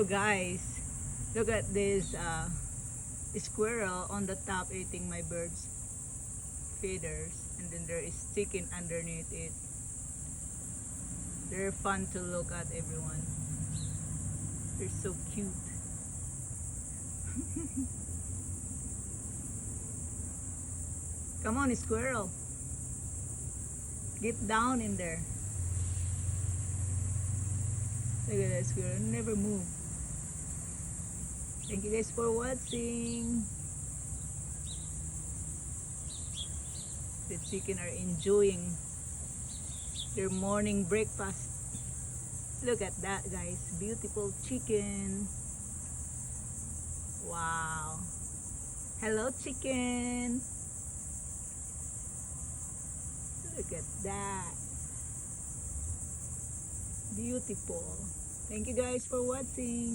So guys, look at this squirrel on the top eating my birds feeders, and then there is chicken underneath it. They're fun to look at, everyone. They're so cute. Come on, squirrel. Get down in there. Look at that squirrel. Never move. Thank you guys for watching. The chicken are enjoying their morning breakfast. Look at that, guys. Beautiful chicken. Wow. Hello, chicken. Look at that. Beautiful. Thank you guys for watching.